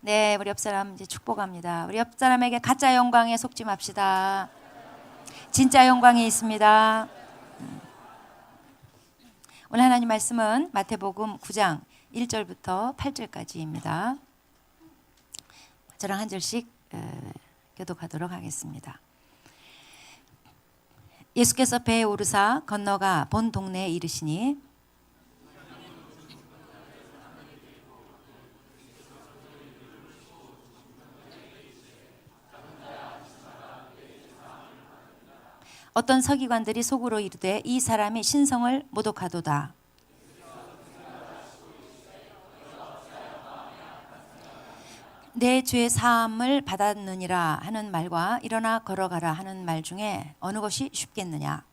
네, 우리 옆 사람 이제 축복합니다. 우리 옆 사람에게 가짜 영광에 속지 맙시다. 진짜 영광이 있습니다. 오늘 하나님 말씀은 마태복음 9장 1절부터 8절까지입니다. 저랑 한 절씩 교독하도록 하겠습니다. 예수께서 배에 오르사 건너가 본 동네에 이르시니 어떤 서기관들이 속으로 이르되 이 사람이 신성을 모독하도다. 내 죄 사함을 받았느니라 하는 말과 일어나 걸어가라 하는 말 중에 어느 것이 쉽겠느냐.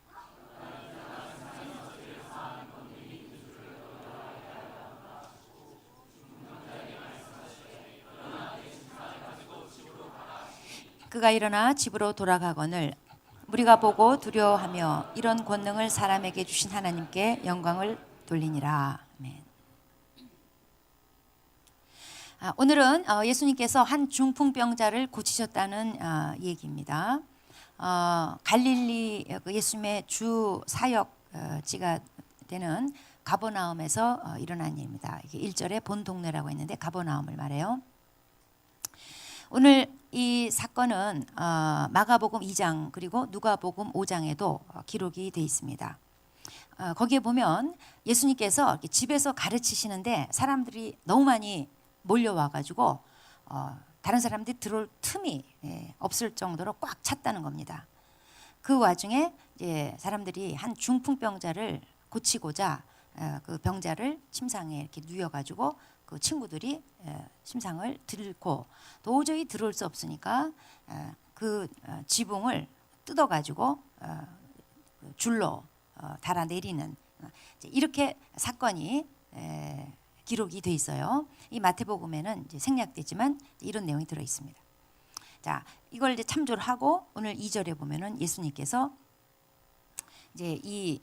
그가 일어나 집으로 돌아가거늘 우리가 보고 두려워하며 이런 권능을 사람에게 주신 하나님께 영광을 돌리니라. 아멘. 오늘은 예수님께서 한 중풍병자를 고치셨다는 얘기입니다. 갈릴리 예수님의 주 사역지가 되는 가버나움에서 일어난 일입니다. 이게 1절에 본 동네라고 했는데 가버나움을 말해요. 오늘 이 사건은 마가복음 2장 그리고 누가복음 5장에도 기록이 되어 있습니다. 거기에 보면 예수님께서 집에서 가르치시는데 사람들이 너무 많이 몰려와가지고 다른 사람들이 들어올 틈이 없을 정도로 꽉 찼다는 겁니다. 그 와중에 이제 사람들이 한 중풍병자를 고치고자 그 병자를 침상에 이렇게 누워가지고 그 친구들이 침상을 들고 도저히 들어올 수 없으니까 그 지붕을 뜯어가지고 줄로 달아내리는 이렇게 사건이 기록이 돼 있어요. 이 마태복음에는 이제 생략되지만 이런 내용이 들어 있습니다. 자, 이걸 이제 참조를 하고 오늘 2절에 보면은 예수님께서 이제 이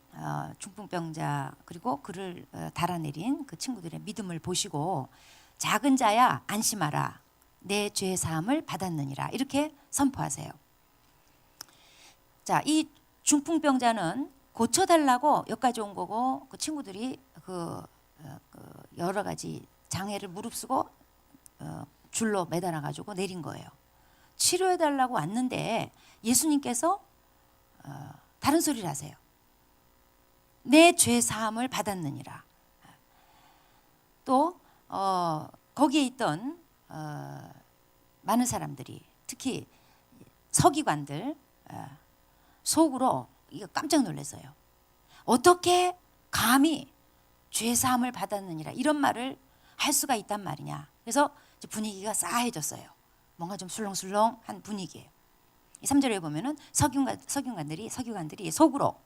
중풍병자 그리고 그를 달아내린 그 친구들의 믿음을 보시고 작은 자야 안심하라 내 죄 사함을 받았느니라 이렇게 선포하세요. 자, 이 중풍병자는 고쳐달라고 여기까지 온 거고 그 친구들이 그 여러 가지 장애를 무릅쓰고 줄로 매달아 가지고 내린 거예요. 치료해달라고 왔는데 예수님께서 다른 소리를 하세요. 내 죄 사함을 받았느니라. 또 거기에 있던 많은 사람들이 특히 서기관들 속으로 이거 깜짝 놀랐어요. 어떻게 감히 죄 사함을 받았느니라 이런 말을 할 수가 있단 말이냐. 그래서 분위기가 싸해졌어요. 뭔가 좀 술렁술렁한 분위기예요. 3절에 보면은 서기관들이 속으로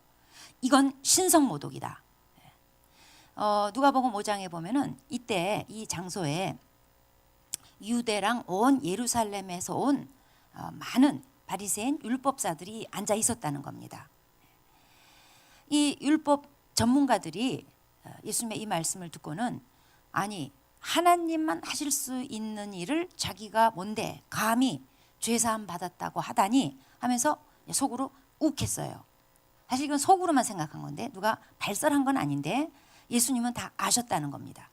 이건 신성모독이다. 누가복음 5장에 보면은 이때 이 장소에 유대랑 온 예루살렘에서 온 많은 바리새인 율법사들이 앉아 있었다는 겁니다. 이 율법 전문가들이 예수님의 이 말씀을 듣고는 아니 하나님만 하실 수 있는 일을 자기가 뭔데 감히 죄사함 받았다고 하다니 하면서 속으로 욱했어요. 사실 이건 속으로만 생각한 건데 누가 발설한 건 아닌데 예수님은 다 아셨다는 겁니다.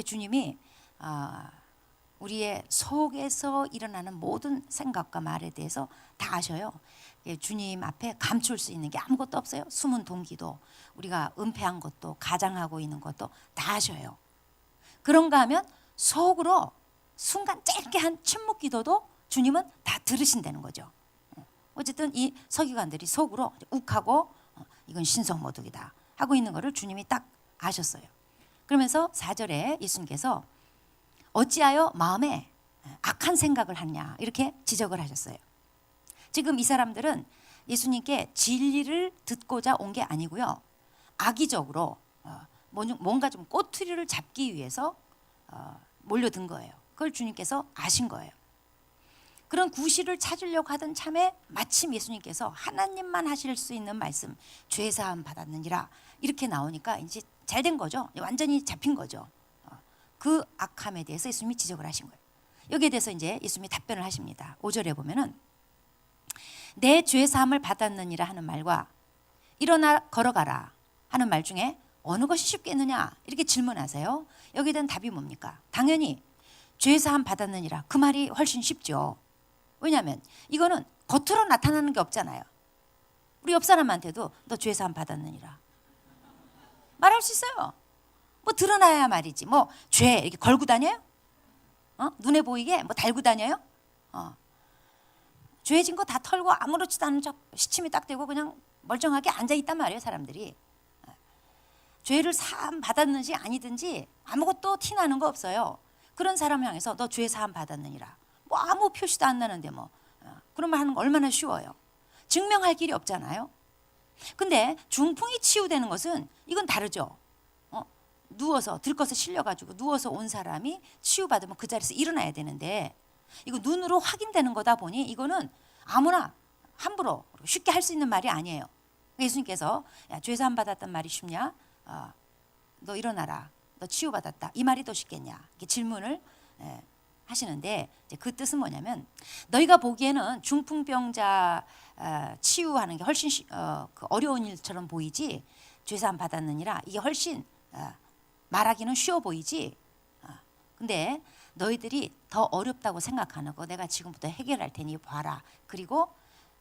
주님이 우리의 속에서 일어나는 모든 생각과 말에 대해서 다 아셔요. 주님 앞에 감출 수 있는 게 아무것도 없어요. 숨은 동기도 우리가 은폐한 것도 가장하고 있는 것도 다 아셔요. 그런가 하면 속으로 순간 짧게 한 침묵 기도도 주님은 다 들으신다는 거죠. 어쨌든 이 서기관들이 속으로 욱하고 이건 신성모독이다 하고 있는 거를 주님이 딱 아셨어요. 그러면서 4절에 예수님께서 어찌하여 마음에 악한 생각을 하냐 이렇게 지적을 하셨어요. 지금 이 사람들은 예수님께 진리를 듣고자 온 게 아니고요. 악의적으로 뭔가 좀 꼬투리를 잡기 위해서 몰려든 거예요. 그걸 주님께서 아신 거예요. 그런 구실을 찾으려고 하던 참에 마침 예수님께서 하나님만 하실 수 있는 말씀 죄사함 받았느니라 이렇게 나오니까 이제 잘 된 거죠. 완전히 잡힌 거죠. 그 악함에 대해서 예수님이 지적을 하신 거예요. 여기에 대해서 이제 예수님이 답변을 하십니다. 5절에 보면은 내 죄 사함을 받았느니라 하는 말과 일어나 걸어가라 하는 말 중에 어느 것이 쉽겠느냐 이렇게 질문하세요. 여기에 대한 답이 뭡니까? 당연히 죄 사함 받았느니라 그 말이 훨씬 쉽죠. 왜냐하면 이거는 겉으로 나타나는 게 없잖아요. 우리 옆 사람한테도 너 죄 사함 받았느니라 말할 수 있어요. 뭐 드러나야 말이지. 뭐 죄 이렇게 걸고 다녀요? 눈에 보이게 뭐 달고 다녀요? 죄진 거 다 털고 아무렇지도 않은 척 시침이 딱 되고 그냥 멀쩡하게 앉아 있단 말이에요. 사람들이 죄를 사함 받았는지 아니든지 아무것도 티 나는 거 없어요. 그런 사람 향해서 너 죄 사함 받았느니라 뭐 아무 표시도 안 나는데 뭐 그런 말 하는 거 얼마나 쉬워요. 증명할 길이 없잖아요. 근데 중풍이 치유되는 것은 이건 다르죠. 누워서 들것에 실려가지고 누워서 온 사람이 치유받으면 그 자리에서 일어나야 되는데 이거 눈으로 확인되는 거다 보니 이거는 아무나 함부로 쉽게 할 수 있는 말이 아니에요. 예수님께서 야, 죄 사함 받았단 말이 쉽냐? 너 일어나라. 너 치유받았다. 이 말이 더 쉽겠냐? 이렇게 질문을 하시는데 이제 그 뜻은 뭐냐면 너희가 보기에는 중풍병자 치유하는 게 훨씬 그 어려운 일처럼 보이지 죄 사함 받았느니라 이게 훨씬 말하기는 쉬워 보이지. 근데 너희들이 더 어렵다고 생각하는 거 내가 지금부터 해결할 테니 봐라. 그리고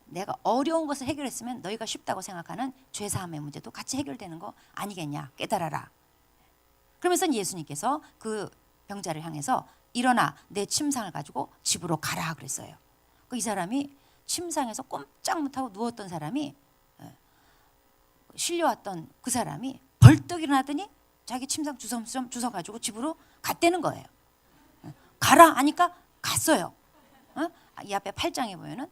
내가 어려운 것을 해결했으면 너희가 쉽다고 생각하는 죄사함의 문제도 같이 해결되는 거 아니겠냐. 깨달아라. 그러면서 예수님께서 그 병자를 향해서 일어나 내 침상을 가지고 집으로 가라 그랬어요. 이 사람이 침상에서 꼼짝 못하고 누웠던 사람이 실려왔던 그 사람이 벌떡 일어나더니 자기 침상 주섬주섬 주워가지고 집으로 갔다는 거예요. 가라 하니까 갔어요. 이 앞에 8장에 보면은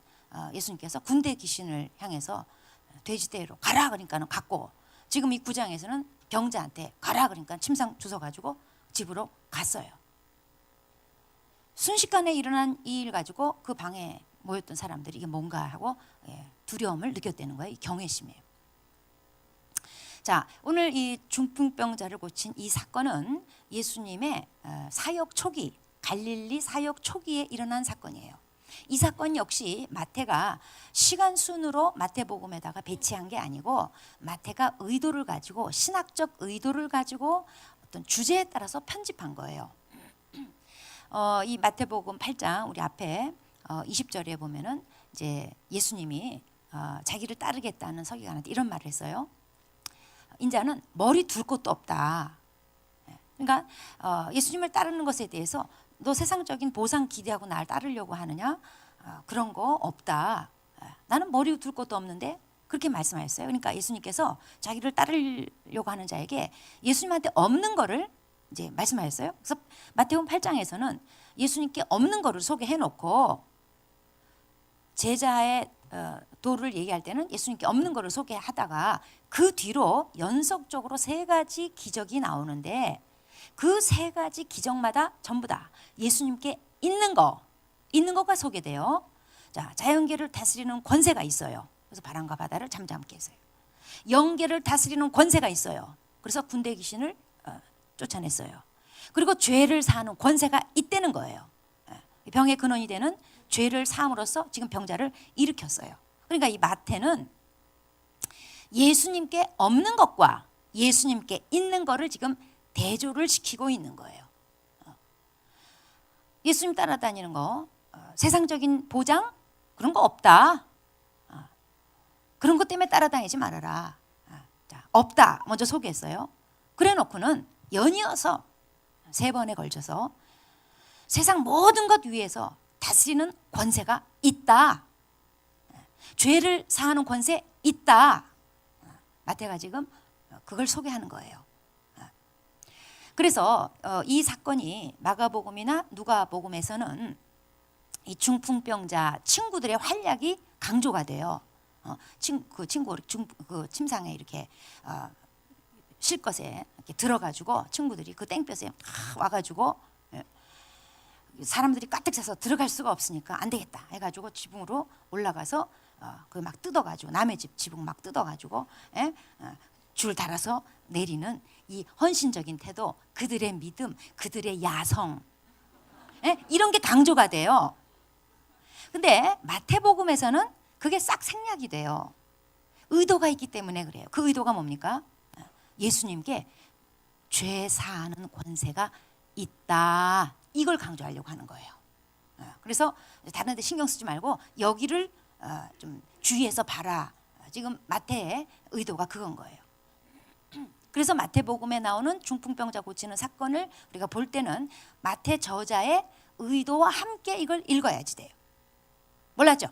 예수님께서 군대 귀신을 향해서 돼지떼로 가라 그러니까는 갔고 지금 이 9장에서는 병자한테 가라 그러니까 침상 주워가지고 집으로 갔어요. 순식간에 일어난 이 일 가지고 그 방에 모였던 사람들이 이게 뭔가 하고 두려움을 느꼈다는 거예요. 이 경외심이에요. 자, 오늘 이 중풍병자를 고친 이 사건은 예수님의 사역 초기, 갈릴리 사역 초기에 일어난 사건이에요. 이 사건 역시 마태가 시간 순으로 마태복음에다가 배치한 게 아니고 마태가 의도를 가지고 신학적 의도를 가지고 어떤 주제에 따라서 편집한 거예요. 이 마태복음 8장 우리 앞에 20절에 보면은 이제 예수님이 자기를 따르겠다는 서기관한테 이런 말을 했어요. 인자는 머리 둘 곳도 없다. 그러니까 예수님을 따르는 것에 대해서 너 세상적인 보상 기대하고 날 따르려고 하느냐? 그런 거 없다. 나는 머리 둘 곳도 없는데 그렇게 말씀하셨어요. 그러니까 예수님께서 자기를 따르려고 하는 자에게 예수님한테 없는 거를 이제 말씀하셨어요. 그래서 마태복음 8장에서는 예수님께 없는 거를 소개해 놓고 제자의 도를 얘기할 때는 예수님께 없는 거를 소개하다가 그 뒤로 연속적으로 3가지 기적이 나오는데 그 3가지 기적마다 전부 다 예수님께 있는 거가 소개돼요. 자, 자연계를 다스리는 권세가 있어요. 그래서 바람과 바다를 잠잠케 했어요. 영계를 다스리는 권세가 있어요. 그래서 군대 귀신을 쫓아냈어요. 그리고 죄를 사하는 권세가 있다는 거예요. 병의 근원이 되는 죄를 사함으로써 지금 병자를 일으켰어요. 그러니까 이 마태는 예수님께 없는 것과 예수님께 있는 것을 지금 대조를 시키고 있는 거예요. 예수님 따라다니는 거 세상적인 보장 그런 거 없다. 그런 것 때문에 따라다니지 말아라. 자, 없다 먼저 소개했어요. 그래놓고는 연이어서 3번에 걸쳐서 세상 모든 것 위에서 다스리는 권세가 있다. 죄를 사하는 권세 있다. 마태가 지금 그걸 소개하는 거예요. 그래서 이 사건이 마가복음이나 누가복음에서는 이 중풍병자 친구들의 활약이 강조가 돼요. 그 침상에 이렇게 쉴 것에 이렇게 들어가지고 친구들이 그 땡볕에 와가지고 사람들이 가득 차서 들어갈 수가 없으니까 안 되겠다 해가지고 지붕으로 올라가서 그 막 뜯어가지고 남의 집 지붕 막 뜯어가지고 줄 달아서 내리는 이 헌신적인 태도, 그들의 믿음, 그들의 야성, 예? 이런 게 강조가 돼요. 근데 마태복음에서는 그게 싹 생략이 돼요. 의도가 있기 때문에 그래요. 그 의도가 뭡니까? 예수님께 죄 사하는 권세가 있다. 이걸 강조하려고 하는 거예요. 그래서 다른 데 신경 쓰지 말고 여기를 좀 주의해서 봐라. 지금 마태의 의도가 그건 거예요. 그래서 마태복음에 나오는 중풍병자 고치는 사건을 우리가 볼 때는 마태 저자의 의도와 함께 이걸 읽어야지 돼요. 몰랐죠?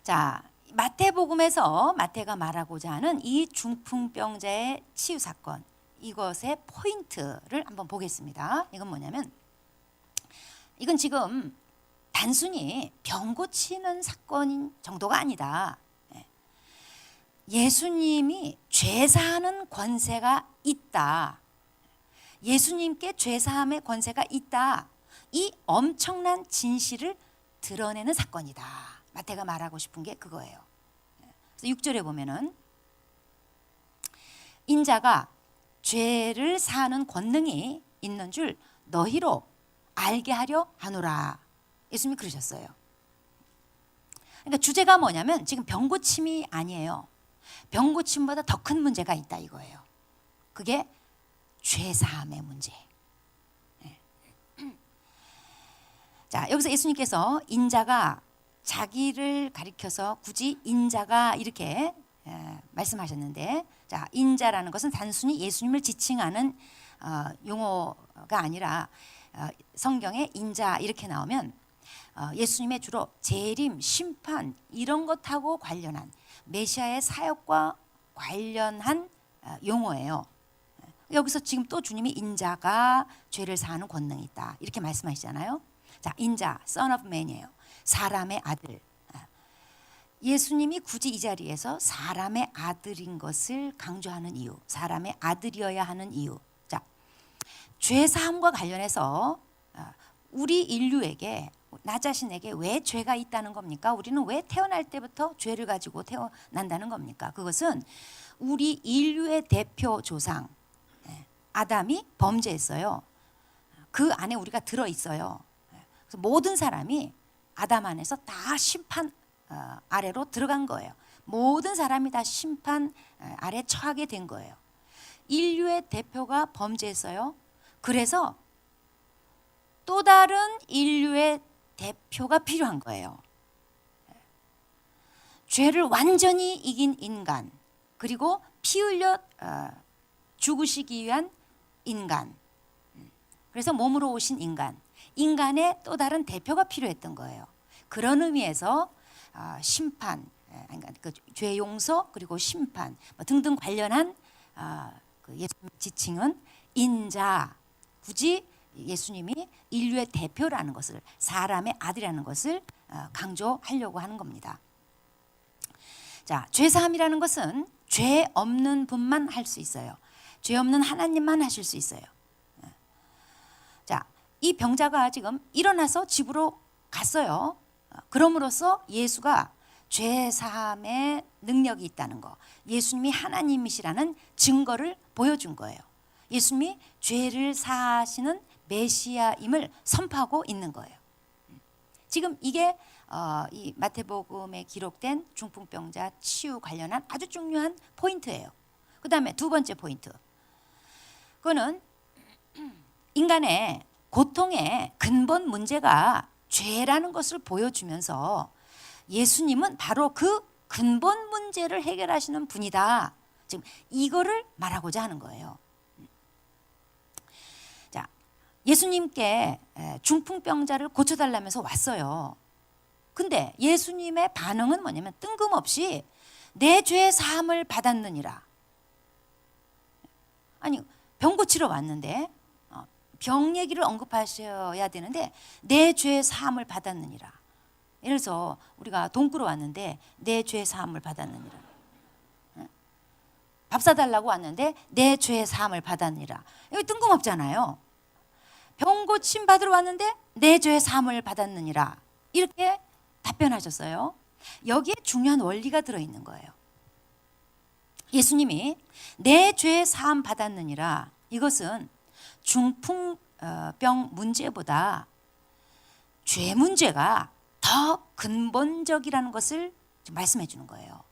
자, 마태복음에서 마태가 말하고자 하는 이 중풍병자의 치유 사건, 이것의 포인트를 한번 보겠습니다. 이건 뭐냐면, 이건 지금 단순히 병 고치는 사건인 정도가 아니다. 예수님이 죄사하는 권세가 있다. 예수님께 죄사함의 권세가 있다. 이 엄청난 진실을 드러내는 사건이다. 마태가 말하고 싶은 게 그거예요. 그래서 6절에 보면은 인자가 죄를 사하는 권능이 있는 줄 너희로 알게 하려 하노라. 예수님이 그러셨어요. 그러니까 주제가 뭐냐면 지금 병 고침이 아니에요. 병 고침보다 더 큰 문제가 있다 이거예요. 그게 죄사함의 문제. 자, 여기서 예수님께서 인자가 자기를 가리켜서 굳이 인자가 이렇게 말씀하셨는데, 자, 인자라는 것은 단순히 예수님을 지칭하는 용어가 아니라 성경에 인자 이렇게 나오면 예수님의 주로 재림, 심판 이런 것하고 관련한 메시아의 사역과 관련한 용어예요. 여기서 지금 또 주님이 인자가 죄를 사하는 권능이 있다 이렇게 말씀하시잖아요. 자, 인자, Son of Man이에요. 사람의 아들. 예수님이 굳이 이 자리에서 사람의 아들인 것을 강조하는 이유, 사람의 아들이어야 하는 이유. 자, 죄 사함과 관련해서 우리 인류에게, 나 자신에게 왜 죄가 있다는 겁니까? 우리는 왜 태어날 때부터 죄를 가지고 태어난다는 겁니까? 그것은 우리 인류의 대표 조상 아담이 범죄했어요. 그 안에 우리가 들어 있어요. 그래서 모든 사람이 아담 안에서 다 심판 아래로 들어간 거예요. 모든 사람이 다 심판 아래 처하게 된 거예요. 인류의 대표가 범죄했어요. 그래서 또 다른 인류의 대표가 필요한 거예요. 죄를 완전히 이긴 인간, 그리고 피 흘려 죽으시기 위한 인간, 그래서 몸으로 오신 인간, 인간의 또 다른 대표가 필요했던 거예요. 그런 의미에서 심판, 그 죄 용서 그리고 심판 등등 관련한 그 예수님 지칭은 인자, 굳이 예수님이 인류의 대표라는 것을, 사람의 아들이라는 것을 강조하려고 하는 겁니다. 자, 죄사함이라는 것은 죄 없는 분만 할 수 있어요. 죄 없는 하나님만 하실 수 있어요. 자, 이 병자가 지금 일어나서 집으로 갔어요. 그럼으로써 예수가 죄 사함의 능력이 있다는 거, 예수님이 하나님이시라는 증거를 보여준 거예요. 예수님이 죄를 사하시는 메시아임을 선포하고 있는 거예요. 지금 이게 이 마태복음에 기록된 중풍병자 치유 관련한 아주 중요한 포인트예요. 그 다음에 두 번째 포인트, 그거는 인간의 고통의 근본 문제가 죄라는 것을 보여주면서 예수님은 바로 그 근본 문제를 해결하시는 분이다. 지금 이거를 말하고자 하는 거예요. 자, 예수님께 중풍병자를 고쳐달라면서 왔어요. 근데 예수님의 반응은 뭐냐면 뜬금없이 내 죄 사함을 받았느니라. 아니, 병 고치러 왔는데 병 얘기를 언급하셔야 되는데 내 죄 사함을 받았느니라. 예를 들어서 우리가 돈 꾸러 왔는데 내 죄 사함을 받았느니라. 밥 사달라고 왔는데 내 죄 사함을 받았느니라. 이거 뜬금없잖아요. 병 고침 받으러 왔는데 내 죄 사함을 받았느니라. 이렇게 답변하셨어요. 여기에 중요한 원리가 들어있는 거예요. 예수님이 내 죄 사함 받았느니라, 이것은 중풍병 문제보다 죄 문제가 더 근본적이라는 것을 말씀해 주는 거예요.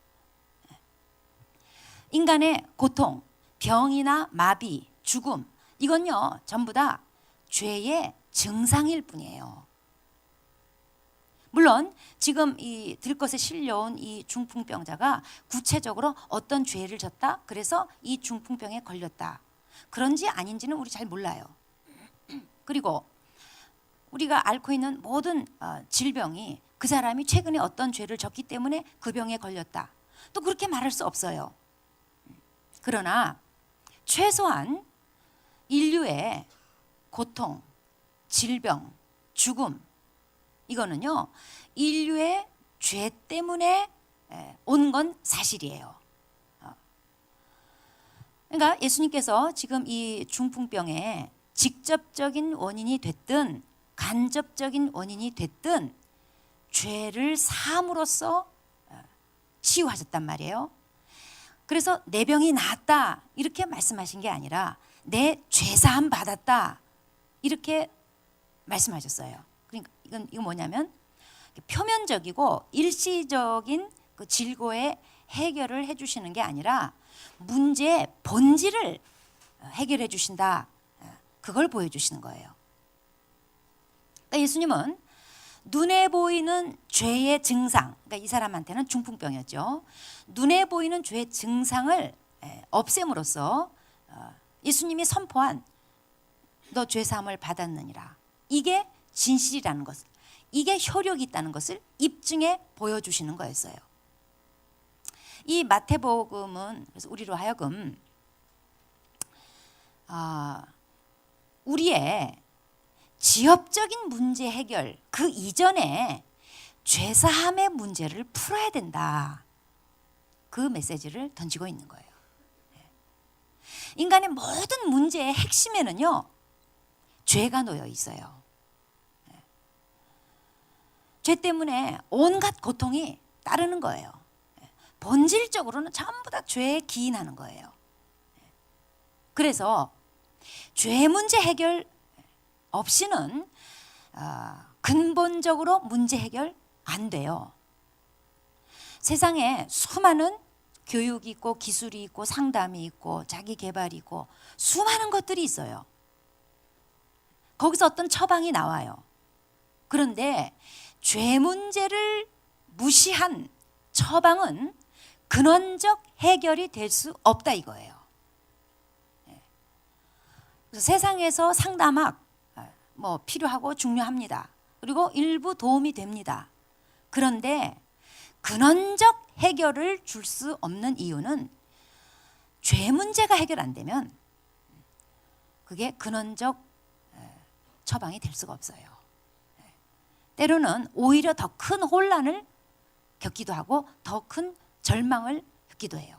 인간의 고통, 병이나 마비, 죽음, 이건요 전부 다 죄의 증상일 뿐이에요. 물론 지금 이 들것에 실려온 이 중풍병자가 구체적으로 어떤 죄를 졌다, 그래서 이 중풍병에 걸렸다, 그런지 아닌지는 우리 잘 몰라요. 그리고 우리가 앓고 있는 모든 질병이 그 사람이 최근에 어떤 죄를 졌기 때문에 그 병에 걸렸다, 또 그렇게 말할 수 없어요. 그러나 최소한 인류의 고통, 질병, 죽음, 이거는요 인류의 죄 때문에 온 건 사실이에요. 그러니까 예수님께서 지금 이 중풍병에 직접적인 원인이 됐든 간접적인 원인이 됐든 죄를 사함으로써 치유하셨단 말이에요. 그래서 내 병이 나았다 이렇게 말씀하신 게 아니라 내 죄사함 받았다 이렇게 말씀하셨어요. 그러니까 이건 뭐냐면 표면적이고 일시적인 그 질고의 해결을 해주시는 게 아니라 문제의 본질을 해결해 주신다, 그걸 보여주시는 거예요. 그러니까 예수님은 눈에 보이는 죄의 증상, 그러니까 이 사람한테는 중풍병이었죠. 눈에 보이는 죄의 증상을 없앰으로써 예수님이 선포한 너 죄사함을 받았느니라, 이게 진실이라는 것, 이게 효력이 있다는 것을 입증해 보여주시는 거였어요. 이 마태복음은 그래서 우리로 하여금 우리의 지엽적인 문제 해결 그 이전에 죄사함의 문제를 풀어야 된다, 그 메시지를 던지고 있는 거예요. 인간의 모든 문제의 핵심에는요 죄가 놓여 있어요. 죄 때문에 온갖 고통이 따르는 거예요. 본질적으로는 전부 다 죄에 기인하는 거예요. 그래서 죄 문제 해결 없이는 근본적으로 문제 해결 안 돼요. 세상에 수많은 교육이 있고 기술이 있고 상담이 있고 자기 개발이 있고 수많은 것들이 있어요. 거기서 어떤 처방이 나와요. 그런데 죄 문제를 무시한 처방은 근원적 해결이 될 수 없다 이거예요. 그래서 세상에서 상담학 필요하고 중요합니다. 그리고 일부 도움이 됩니다. 그런데 근원적 해결을 줄 수 없는 이유는 죄 문제가 해결 안 되면 그게 근원적 처방이 될 수가 없어요. 때로는 오히려 더 큰 혼란을 겪기도 하고 더 큰 절망을 겪기도 해요.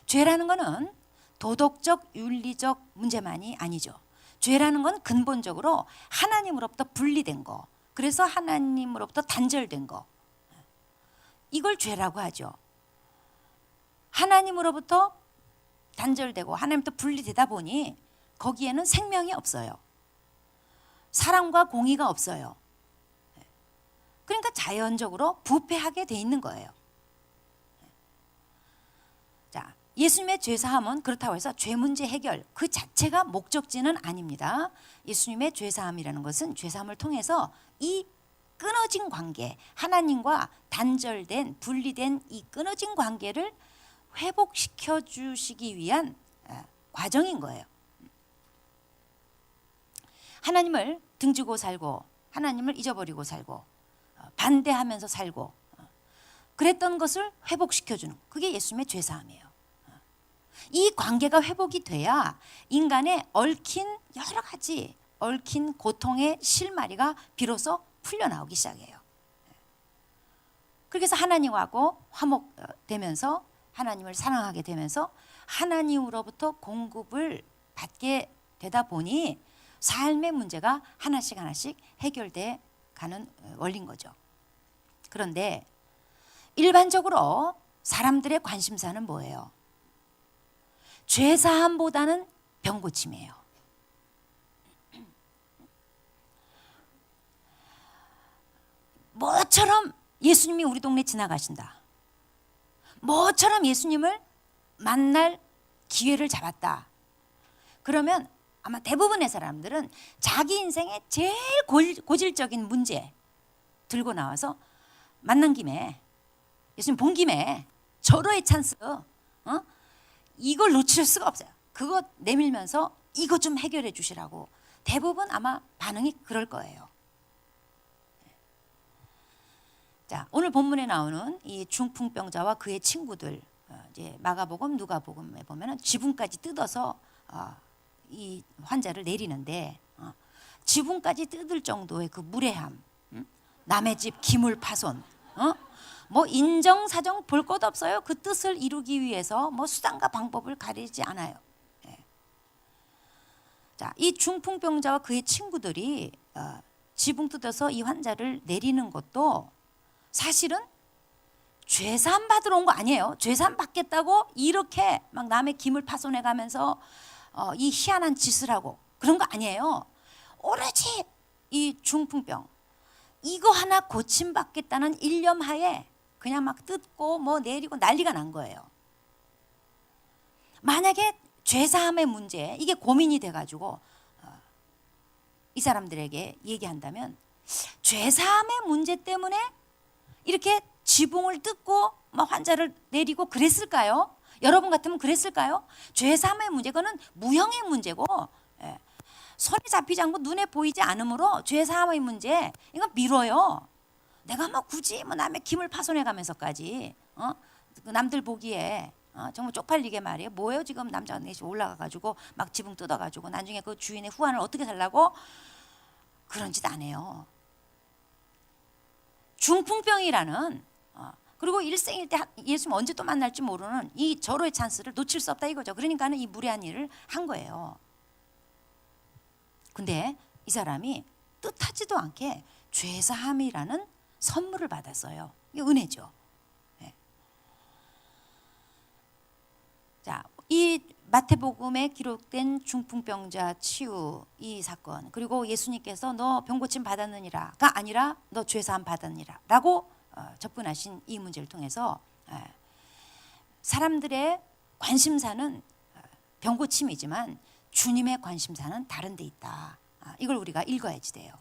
죄라는 것은 도덕적, 윤리적 문제만이 아니죠. 죄라는 건 근본적으로 하나님으로부터 분리된 거, 그래서 하나님으로부터 단절된 거, 이걸 죄라고 하죠. 하나님으로부터 단절되고 하나님부터 분리되다 보니 거기에는 생명이 없어요. 사랑과 공의가 없어요. 그러니까 자연적으로 부패하게 돼 있는 거예요. 자, 예수님의 죄사함은 그렇다고 해서 죄 문제 해결 그 자체가 목적지는 아닙니다. 예수님의 죄사함이라는 것은 죄사함을 통해서 이 끊어진 관계, 하나님과 단절된 분리된 이 끊어진 관계를 회복시켜 주시기 위한 과정인 거예요. 하나님을 등지고 살고 하나님을 잊어버리고 살고 반대하면서 살고 그랬던 것을 회복시켜주는, 그게 예수님의 죄사함이에요. 이 관계가 회복이 돼야 인간의 얽힌 여러 가지 얽힌 고통의 실마리가 비로소 풀려나오기 시작해요. 그래서 하나님하고 화목되면서 하나님을 사랑하게 되면서 하나님으로부터 공급을 받게 되다 보니 삶의 문제가 하나씩 하나씩 해결돼 가는 원리인 거죠. 그런데 일반적으로 사람들의 관심사는 뭐예요? 죄사함보다는 병 고침이에요. 뭐처럼 예수님이 우리 동네 지나가신다. 뭐처럼 예수님을 만날 기회를 잡았다. 그러면 아마 대부분의 사람들은 자기 인생의 제일 고질적인 문제 들고 나와서 만난 김에, 예수님 본 김에 절호의 찬스, 이걸 놓칠 수가 없어요. 그거 내밀면서 이거 좀 해결해 주시라고 대부분 아마 반응이 그럴 거예요. 자, 오늘 본문에 나오는 이 중풍병자와 그의 친구들, 이제 마가복음, 누가복음에 보면은 지붕까지 뜯어서 이 환자를 내리는데, 지붕까지 뜯을 정도의 그 무례함, 남의 집 기물 파손, 뭐 인정사정 볼 것 없어요. 그 뜻을 이루기 위해서 뭐 수단과 방법을 가리지 않아요. 예. 자, 이 중풍병자와 그의 친구들이 지붕 뜯어서 이 환자를 내리는 것도 사실은 죄사함 받으러 온 거 아니에요. 죄사함 받겠다고 이렇게 막 남의 기물 파손해 가면서 이 희한한 짓을 하고 그런 거 아니에요. 오로지 이 중풍병 이거 하나 고침받겠다는 일념하에 그냥 막 뜯고 뭐 내리고 난리가 난 거예요. 만약에 죄사함의 문제, 이게 고민이 돼가지고 이 사람들에게 얘기한다면, 죄사함의 문제 때문에 이렇게 지붕을 뜯고 막 환자를 내리고 그랬을까요? 여러분 같으면 그랬을까요? 죄사함의 문제, 그거는 무형의 문제고, 손에 잡히지 않고 눈에 보이지 않으므로 죄사함의 문제, 이건 미뤄요. 내가 뭐 굳이 뭐 남의 기물 파손해 가면서까지 남들 보기에 정말 쪽팔리게 말이에요. 뭐예요 지금 남자가 넷이 올라가가지고 막 지붕 뜯어가지고 나중에 그 주인의 후환을 어떻게 살라고 그런 짓 안 해요. 중풍병이라는 그리고 일생일 때 예수님 언제 또 만날지 모르는 이 절호의 찬스를 놓칠 수 없다 이거죠. 그러니까는 이 무례한 일을 한 거예요. 근데 이 사람이 뜻하지도 않게 죄사함이라는 선물을 받았어요. 이게 은혜죠. 네. 자, 이 마태복음에 기록된 중풍병자 치유 이 사건, 그리고 예수님께서 너 병고침 받았느니라가 아니라 너 죄사함 받았느니라 라고 접근하신 이 문제를 통해서 사람들의 관심사는 병고침이지만 주님의 관심사는 다른 데 있다. 이걸 우리가 읽어야지 돼요.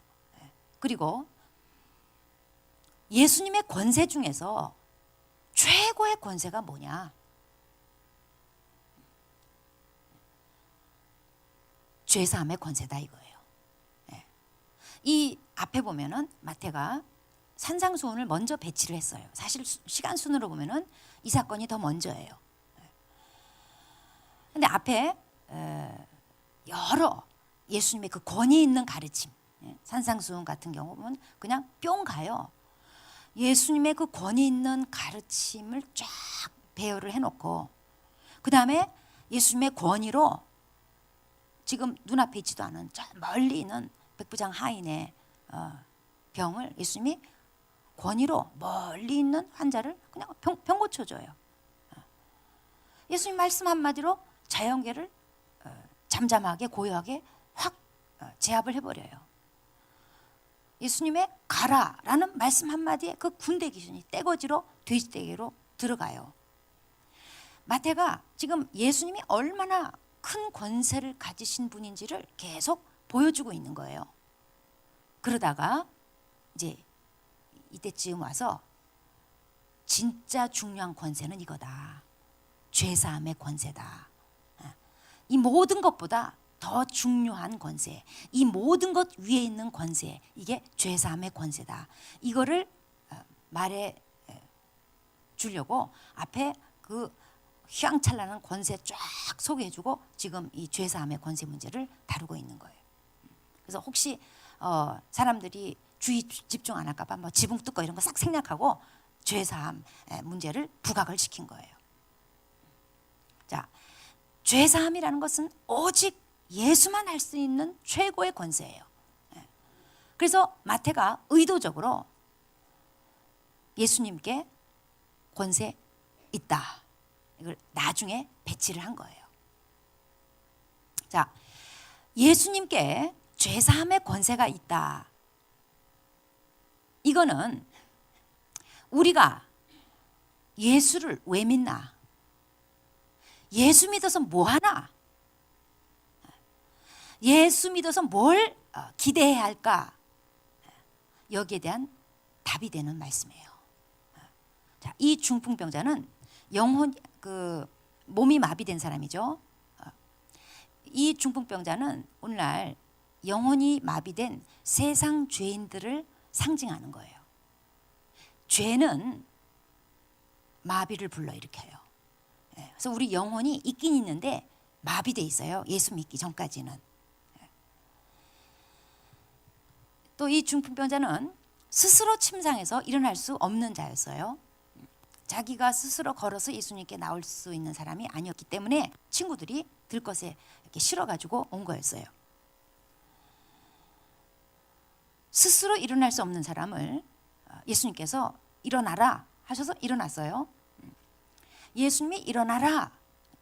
그리고 예수님의 권세 중에서 최고의 권세가 뭐냐? 죄사함의 권세다 이거예요. 이 앞에 보면은 마태가 산상수훈을 먼저 배치를 했어요. 사실 시간 순으로 보면은 이 사건이 더 먼저예요. 근데 앞에 여러 예수님의 그 권위 있는 가르침, 산상수훈 같은 경우 보면 그냥 뿅 가요. 예수님의 그 권위 있는 가르침을 쫙 배열을 해놓고, 그 다음에 예수님의 권위로 지금 눈앞에 있지도 않은 저 멀리 있는 백부장 하인의 병을 예수님이 권위로 멀리 있는 환자를 그냥 병 고쳐줘요. 예수님 말씀 한마디로 자연계를 잠잠하게 고요하게 확 제압을 해버려요. 예수님의 가라라는 말씀 한마디에 그 군대 귀신이 떼거지로 돼지떼기로 들어가요. 마태가 지금 예수님이 얼마나 큰 권세를 가지신 분인지를 계속 보여주고 있는 거예요. 그러다가 이제 이때쯤 와서 진짜 중요한 권세는 이거다. 죄사함의 권세다. 이 모든 것보다 더 중요한 권세, 이 모든 것 위에 있는 권세, 이게 죄사함의 권세다. 이거를 말해 주려고 앞에 그 휘황찬란한 권세 쫙 소개해주고 지금 이 죄사함의 권세 문제를 다루고 있는 거예요. 그래서 혹시 사람들이 주의 집중 안 할까 봐 뭐 지붕 뜯고 이런 거 싹 생략하고 죄사함 문제를 부각을 시킨 거예요. 자, 죄사함이라는 것은 오직 예수만 할 수 있는 최고의 권세예요. 그래서 마태가 의도적으로 예수님께 권세 있다, 이걸 나중에 배치를 한 거예요. 자, 예수님께 죄사함의 권세가 있다. 이거는 우리가 예수를 왜 믿나? 예수 믿어서 뭐 하나? 예수 믿어서 뭘 기대해야 할까? 여기에 대한 답이 되는 말씀이에요. 자, 이 중풍병자는 몸이 마비된 사람이죠. 이 중풍병자는 오늘날 영혼이 마비된 세상 죄인들을 상징하는 거예요. 죄는 마비를 불러일으켜요. 그래서 우리 영혼이 있긴 있는데 마비돼 있어요. 예수 믿기 전까지는. 또 이 중풍병자는 스스로 침상에서 일어날 수 없는 자였어요. 자기가 스스로 걸어서 예수님께 나올 수 있는 사람이 아니었기 때문에 친구들이 들것에 이렇게 실어가지고 온 거였어요. 스스로 일어날 수 없는 사람을 예수님께서 일어나라 하셔서 일어났어요. 예수님이 일어나라,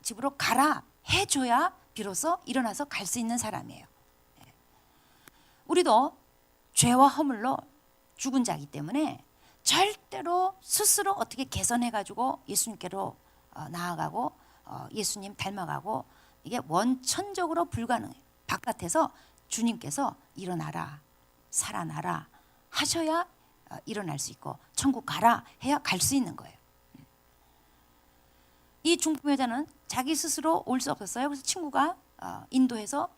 집으로 가라 해줘야 비로소 일어나서 갈 수 있는 사람이에요. 우리도 죄와 허물로 죽은 자이기 때문에 절대로 스스로 어떻게 개선해가지고 예수님께로 나아가고 예수님 닮아가고 이게 원천적으로 불가능해요. 바깥에서 주님께서 일어나라, 살아나라 하셔야 일어날 수 있고 천국 가라 해야 갈 수 있는 거예요. 이 중풍여자는 자기 스스로 올 수 없었어요. 그래서 친구가 인도해서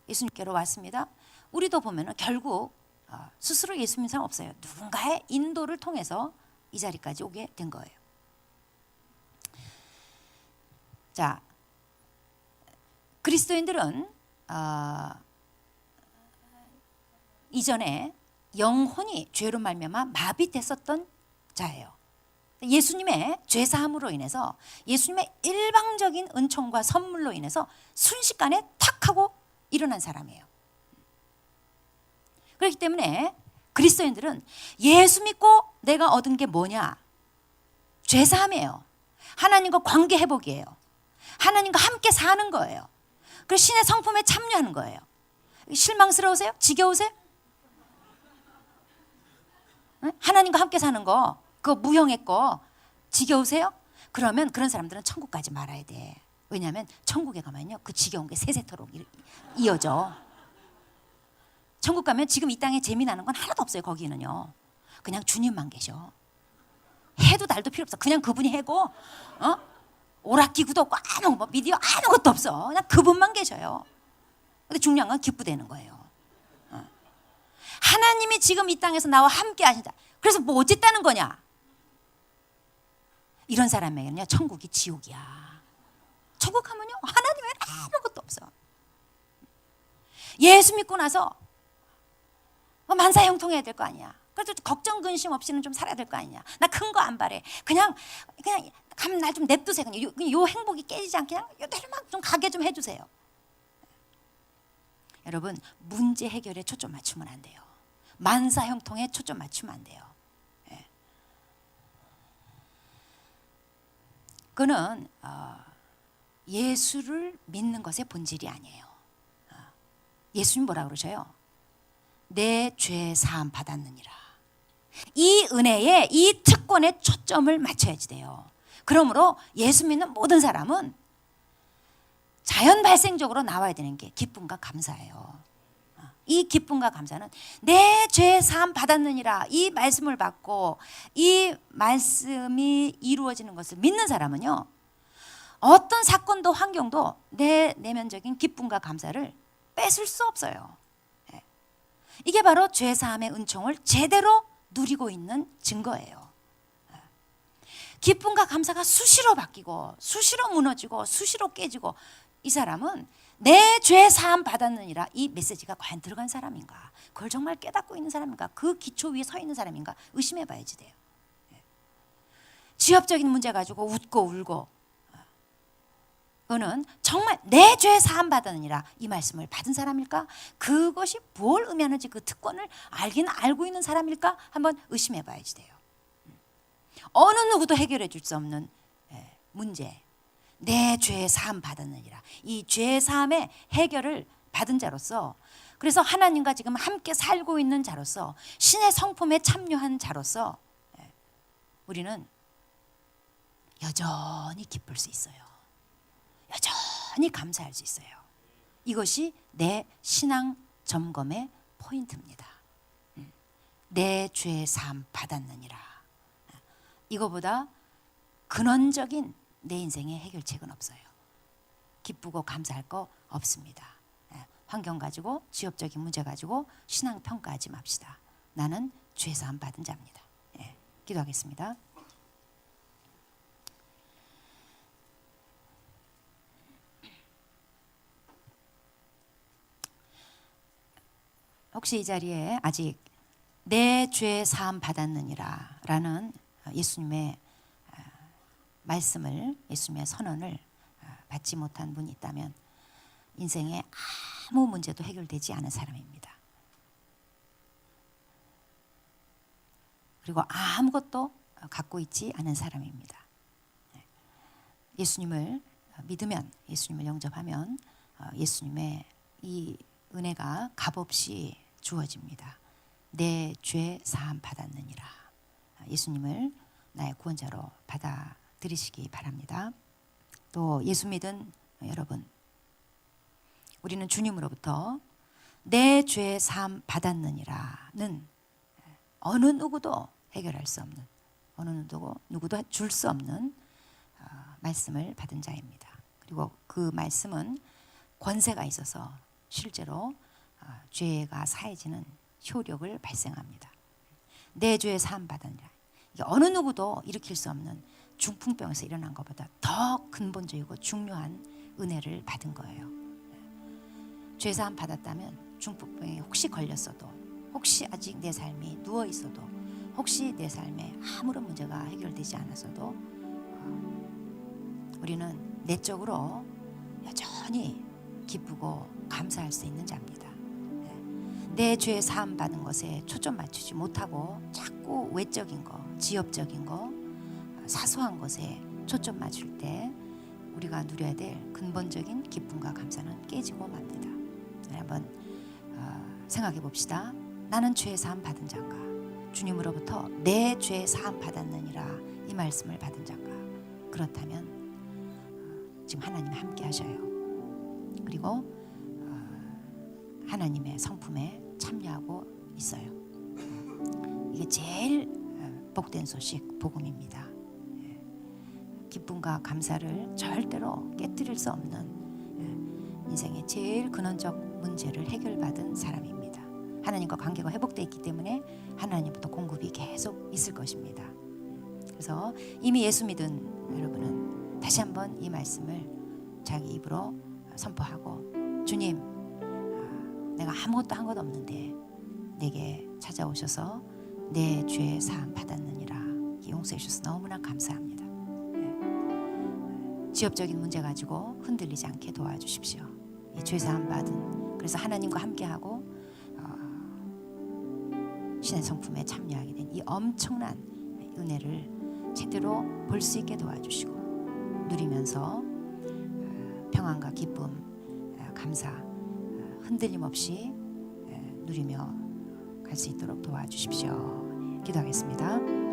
예수님께로 왔습니다. 우리도 보면은 결국 스스로 예수 믿는 사람 없어요. 누군가의 인도를 통해서 이 자리까지 오게 된 거예요. 자, 그리스도인들은 이전에 영혼이 죄로 말미암아 마비됐었던 자예요. 예수님의 죄사함으로 인해서 예수님의 일방적인 은총과 선물로 인해서 순식간에 탁 하고 일어난 사람이에요. 그렇기 때문에 그리스도인들은 예수 믿고 내가 얻은 게 뭐냐? 죄사함이에요. 하나님과 관계 회복이에요. 하나님과 함께 사는 거예요. 그리고 신의 성품에 참여하는 거예요. 실망스러우세요? 지겨우세요? 하나님과 함께 사는 거, 그거 무형했고 지겨우세요? 그러면 그런 사람들은 천국 가지 말아야 돼. 왜냐하면 천국에 가면요 그 지겨운 게 세세토록 이어져. 천국 가면 지금 이 땅에 재미나는 건 하나도 없어요. 거기는요 그냥 주님만 계셔. 해도 달도 필요 없어. 그냥 그분이 해고 오락기구도 없고 뭐 미디어 아무것도 없어. 그냥 그분만 계셔요. 근데 중요한 건 기쁘다는 거예요. 하나님이 지금 이 땅에서 나와 함께 하신다. 그래서 뭐 어쨌다는 거냐? 이런 사람에게는요 천국이 지옥이야. 천국 가면요 하나님은 아무것도 없어. 예수 믿고 나서 만사형통해야 될 거 아니야. 그래도 걱정 근심 없이는 좀 살아야 될 거 아니냐. 나 큰 거 안 바래. 그냥 가면 날 좀 냅두세요. 그냥 요 행복이 깨지지 않게 그냥 요대로만 좀 가게 좀 해주세요. 여러분 문제 해결에 초점 맞추면 안 돼요. 만사형통에 초점 맞추면 안 돼요. 그는 예수를 믿는 것의 본질이 아니에요. 예수님 뭐라 그러셔요? 내 죄 사함 받았느니라. 이 은혜에 이 특권에 초점을 맞춰야지 돼요. 그러므로 예수 믿는 모든 사람은 자연 발생적으로 나와야 되는 게 기쁨과 감사예요. 이 기쁨과 감사는 내 죄 사함 받았느니라 이 말씀을 받고 이 말씀이 이루어지는 것을 믿는 사람은요 어떤 사건도 환경도 내 내면적인 기쁨과 감사를 뺏을 수 없어요. 이게 바로 죄 사함의 은총을 제대로 누리고 있는 증거예요. 기쁨과 감사가 수시로 바뀌고 수시로 무너지고 수시로 깨지고 이 사람은 내 죄 사함 받았느니라 이 메시지가 과연 들어간 사람인가? 그걸 정말 깨닫고 있는 사람인가? 그 기초 위에 서 있는 사람인가? 의심해 봐야지 돼요. 지엽적인 문제 가지고 웃고 울고 그거는 정말 내 죄 사함 받았느니라 이 말씀을 받은 사람일까? 그것이 뭘 의미하는지 그 특권을 알긴 알고 있는 사람일까? 한번 의심해 봐야지 돼요. 어느 누구도 해결해 줄 수 없는 문제, 내 죄 사함 받았느니라. 이 죄 사함의 해결을 받은 자로서, 그래서 하나님과 지금 함께 살고 있는 자로서, 신의 성품에 참여한 자로서 우리는 여전히 기쁠 수 있어요. 여전히 감사할 수 있어요. 이것이 내 신앙 점검의 포인트입니다. 내 죄 사함 받았느니라. 이거보다 근원적인 내 인생의 해결책은 없어요. 기쁘고 감사할 거 없습니다. 환경 가지고, 지역적인 문제 가지고 신앙 평가하지 맙시다. 나는 죄 사함 받은 자입니다. 기도하겠습니다. 혹시 이 자리에 아직 내 죄 사함 받았느니라 라는 예수님의 말씀을, 예수님의 선언을 받지 못한 분이 있다면 인생에 아무 문제도 해결되지 않은 사람입니다. 그리고 아무것도 갖고 있지 않은 사람입니다. 예수님을 믿으면, 예수님을 영접하면 예수님의 이 은혜가 값없이 주어집니다. 내 죄 사함 받았느니라. 예수님을 나의 구원자로 받아들이시기 바랍니다. 또 예수 믿은 여러분, 우리는 주님으로부터 내 죄 사함 받았느니라는 어느 누구도 해결할 수 없는, 어느 누구도 줄 수 없는 말씀을 받은 자입니다. 그리고 그 말씀은 권세가 있어서 실제로 죄가 사해지는 효력을 발생합니다. 내 죄 사함 받았느니라. 이게 어느 누구도 일으킬 수 없는 중풍병에서 일어난 것보다 더 근본적이고 중요한 은혜를 받은 거예요. 죄 사함 받았다면 중풍병에 혹시 걸렸어도, 혹시 아직 내 삶이 누워 있어도, 혹시 내 삶에 아무런 문제가 해결되지 않았어도 우리는 내적으로 여전히 기쁘고 감사할 수 있는 자입니다. 내 죄 사함 받은 것에 초점 맞추지 못하고 자꾸 외적인 거, 지엽적인 거, 사소한 것에 초점 맞출 때 우리가 누려야 될 근본적인 기쁨과 감사는 깨지고 맙니다. 한번 생각해 봅시다. 나는 죄 사함 받은 자인가? 주님으로부터 내 죄 사함 받았느니라 이 말씀을 받은 자인가? 그렇다면 지금 하나님 함께 하셔요. 그리고 하나님의 성품에 참여하고 있어요. 이게 제일 복된 소식, 복음입니다. 기쁨과 감사를 절대로 깨뜨릴 수 없는 인생의 제일 근원적 문제를 해결받은 사람입니다. 하나님과 관계가 회복되어 있기 때문에 하나님부터 공급이 계속 있을 것입니다. 그래서 이미 예수 믿은 여러분은 다시 한번 이 말씀을 자기 입으로 선포하고, 주님, 내가 아무것도 한 것 없는데 내게 찾아오셔서 내 죄 사함 받았느니라 용서해 주셔서 너무나 감사합니다. 지엽적인 문제 가지고 흔들리지 않게 도와주십시오. 이 죄 사함 받은, 그래서 하나님과 함께하고 신의 성품에 참여하게 된 이 엄청난 은혜를 제대로 볼 수 있게 도와주시고 누리면서 평안과 기쁨, 감사, 흔들림 없이 누리며 갈 수 있도록 도와주십시오. 기도하겠습니다.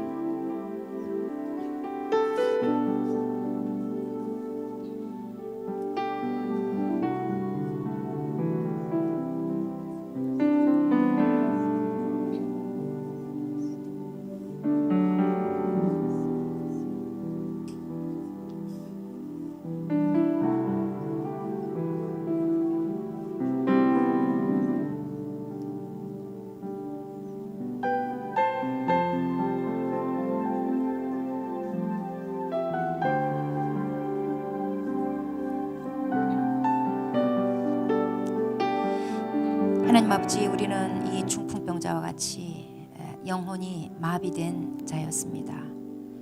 하나님 아버지, 우리는 이 중풍병자와 같이 영혼이 마비된 자였습니다.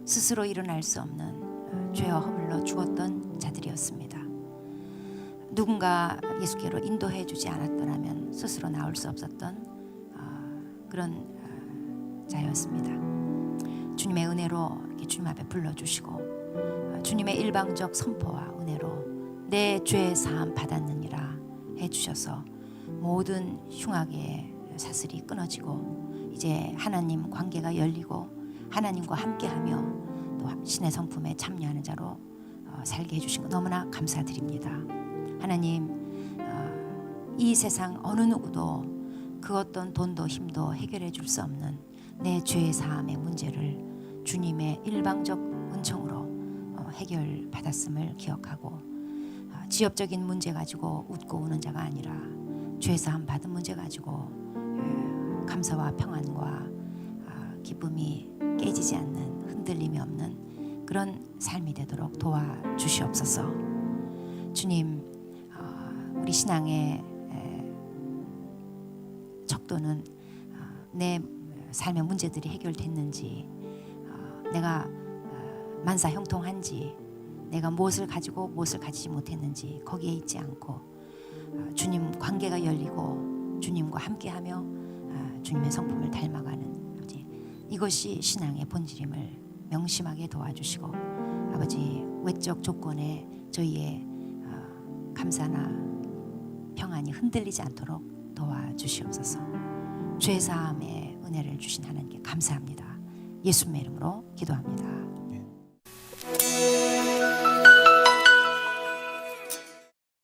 스스로 일어날 수 없는 죄와 허물로 죽었던 자들이었습니다. 누군가 예수께로 인도해 주지 않았더라면 스스로 나올 수 없었던 그런 자였습니다. 주님의 은혜로 이렇게 주님 앞에 불러주시고 주님의 일방적 선포와 은혜로 내 죄 사함 받았느니라 해주셔서 모든 흉악의 사슬이 끊어지고 이제 하나님 관계가 열리고 하나님과 함께하며 또 신의 성품에 참여하는 자로 살게 해주신 것 너무나 감사드립니다. 하나님, 이 세상 어느 누구도 그 어떤 돈도 힘도 해결해 줄 수 없는 내 죄 사함의 문제를 주님의 일방적 은총으로 해결받았음을 기억하고 지엽적인 문제 가지고 웃고 우는 자가 아니라 죄 사함 받은 문제 가지고 감사와 평안과 기쁨이 깨지지 않는 흔들림이 없는 그런 삶이 되도록 도와주시옵소서. 주님, 우리 신앙의 척도는 내 삶의 문제들이 해결됐는지, 내가 만사형통한지, 내가 무엇을 가지고 무엇을 가지지 못했는지 거기에 있지 않고 주님 관계가 열리고 주님과 함께하며 주님의 성품을 닮아가는 아버지, 이것이 신앙의 본질임을 명심하게 도와주시고 아버지, 외적 조건에 저희의 감사나 평안이 흔들리지 않도록 도와주시옵소서. 죄사함의 은혜를 주신 하나님께 감사합니다. 예수님의 이름으로 기도합니다.